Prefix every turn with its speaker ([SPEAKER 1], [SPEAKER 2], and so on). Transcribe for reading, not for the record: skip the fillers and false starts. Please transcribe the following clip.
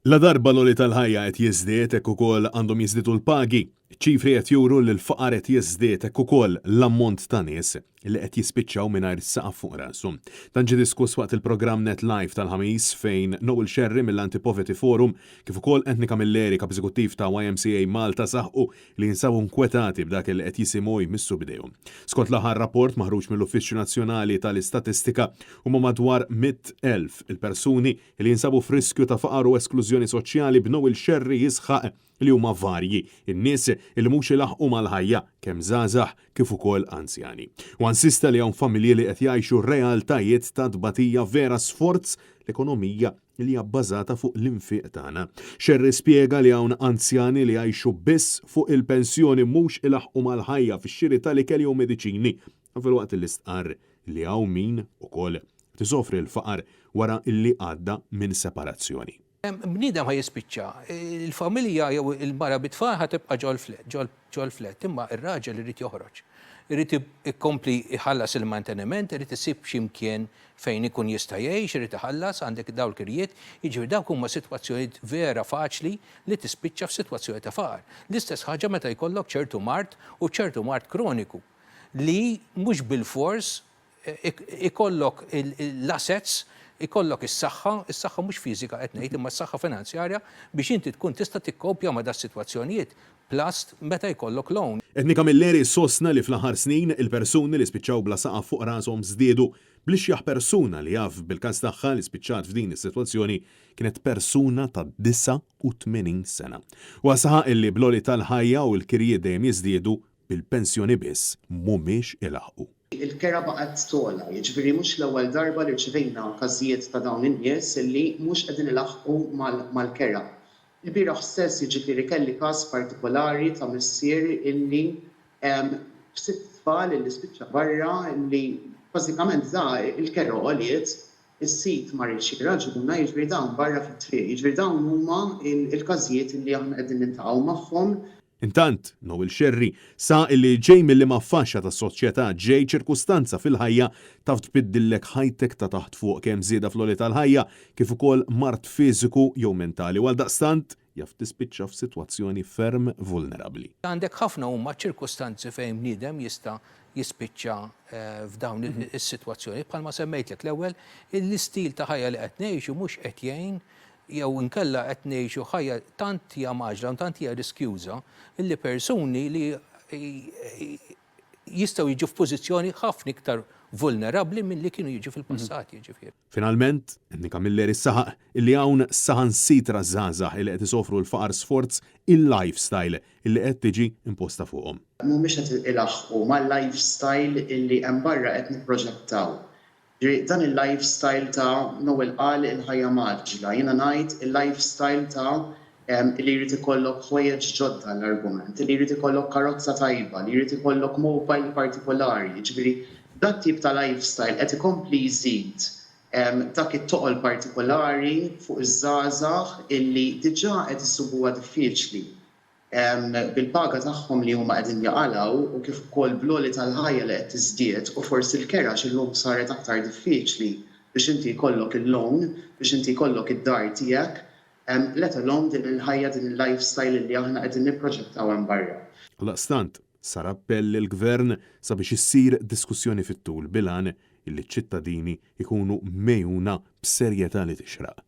[SPEAKER 1] La darba l-oli tal-ħajja qed jiżdied hekk ukoll għandhom jiżdiedu l-pagi. ċifri qed juru li l-faqar qed jiżdied hekk ukoll l-ammont ta' nies li qed jispiċċaw mingħajr saqaf fuq rashom. Dan ġie diskuss waqt il-programm Net Live tal-ħamis fejn Noel Sherry mill-Anti-Poverty Forum kif ukoll Etnika Milleri kap eżekuttiv ta' YMCA Malta saħħu li jinsabu nkwetati b'dak li qed jisimgħu jmissu bidejhom. Skont l-aħħar rapport maħruġ mill-Uffiċċju Nazzjonali tal-Istatistika huma madwar 100,000 il-persuni li jinsabu f'riskju ta' faqar u esklużjoni soċjali b'Noel Sherry jisħaq li huma varji, in-nies li mhux ilaħqu mal-ħajja kemm żgħażagħ kif ukoll anzjani. U insista li hawn familji li qed jgħixu realtajiet ta' tbatija vera sforz l-ekonomija li hija bbażata fuq l-infiq tagħna. Sherry spjega li hawn anzjani li jgħixu biss fuq il-pensjoni mhux ilaħqu mal-ħajja fix-xiri tal-ikel jew mediċini, fil-waqt li stqarr li hawn min ukoll tisofri l-faqar wara illi għadda minn separazzjoni.
[SPEAKER 2] Bniedem ħaj jispiċċa, il-familja jew il-mara bitfaħa tibqa' ġol flet, imma ir-raġel irid joħroġ. Irid ikompli iħallas il-manteniment, irid isib x'imkien fejn ikun jista' jgħix, irid iħallas għandek dawn il-kirjiet, jiġifieri dawk huma sitwazzjonijiet vera faċli li tispiċċa f'sitwazzjoni ta' faqar. L-istess ħaġa meta jkollok ċertu mart u ċertu mart kroniku li mhux bil-fors ikollok l-assets ikollok is-saħħa mhux fiżika qed ngħid imma s-saħħa finanzjarja biex inti tkun tista' tikkopja ma' das-sitwazzjonijiet plast meta jkollok loan.
[SPEAKER 1] Etnika Milleri sostna li fl-aħħar snin il-persuni li spiċċaw bla saqaf fuq rashom żdiedu bl-ixjaħ persuna li jaf bil-każ tagħha li spiċċat f'din is-sitwazzjoni kienet persuna ta' 89 sena. U saħaq illi bl-oli tal-ħajja u l-kirjiet dejjem jiżdiedu bil-pensjoni biss mhumiex ilaħqu.
[SPEAKER 3] Il-kera baqgħet tola, jiġifieri mhux l-ewwel darba li rċevejna każijiet ta' dawn in-nies illi mhux qegħdin ilaħqu mal-kera. Il-bieraħ stess jiġifieri kelli każ partikolari ta' missier illi f'sitt tfal illi spiċċa barra illi bażikament il-kera għoliet is-sit ma rridx jiraġuna jiġifieri dawn barra fit-triq, jiġifieri dawn huma il-każijiet illi aħna qegħdin niltaqgħu magħhom.
[SPEAKER 1] Intant, Noel Sherry sa illi ġej mill ma faxxa tas-soċjetà ġej ċirkustanza fil-ħajja taf tbiddillek ħajtek ta' taħt fuq kemm żieda fl-oli tal-ħajja kif ukoll mart fiżiku jew mentali għal daqstant jaf tispiċċa f'sitwazzjoni ferm vulnerabbli.
[SPEAKER 2] Għandek ħafna huma ċirkustanzi fejn bniedem jista' jispiċċa f'dawn is-sitwazzjoni bħalma semmejtlek l-ewwel l-istil ta' ħajja li qed ngħixu mhux qed jgħin jew inkella qed ngħixu ħajja tant hija maġla u tant hija riskjuża illi persuni li jistgħu jiġu f'pożizzjoni ħafna iktar vulnerabbli milli kienu jiġu fil-passat jiġifieri.
[SPEAKER 1] Finalment, Etnika Milleri saħaq illi hawn saħansitra żgħażagħ illi qed isofru l-faqar sforz il-lifestyle illi qed tiġi imposta fuqhom.
[SPEAKER 3] Mhumiex qed ilaħqu mal-lifestyle illi hemm barra qed nipproġettaw. Dan il-lifestyle ta' Noel qal il-ħajja maġla, jiena ngħid il-lifestyle ta' li jrid ikollok ħwejjeġ ġodda l-argument, li jrid ikollok karozza tajba, li jrid ikollok mobile partikolari, jiġifieri dat tip ta' lifestyle qed ikompli jżid dak it-toqol partikolari fuq iż-żgħażagħ illi diġà qed isubuha diffiċli. Bil-paga tagħhom li huma qegħdin jaqalgħu u kif ukoll bl-għoli tal-ħajja li qed tiżdied u forsi l-kera x'illum saret aktar diffiċli biex inti jkollok il-loan, biex inti jkollok id-dar tiegħek, let alone din il-ħajja din il-lifestyle li aħna qegħdin nipproġettaw hemm barra.
[SPEAKER 1] Għaldaqstant sar appell lill-Gvern sabiex issir diskussjoni fit-tul bilan illi ċ-ċittadini jkunu mejjuna b'serjetà li tixraq.